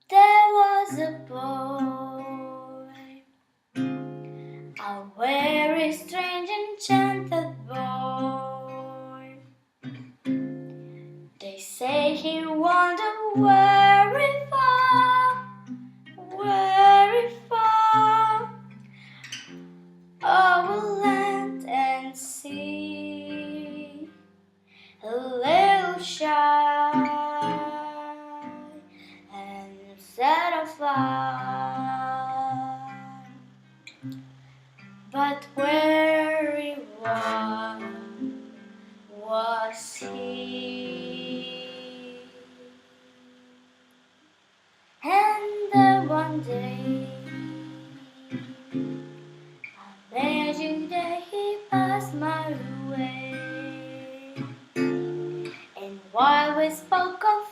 There was a boy, a very strange enchanted boy. They say he wandered very far, over land and sea, a little shy and satisfied. But where he was he? And then one day, a magic day, he passed my way. And while we spoke of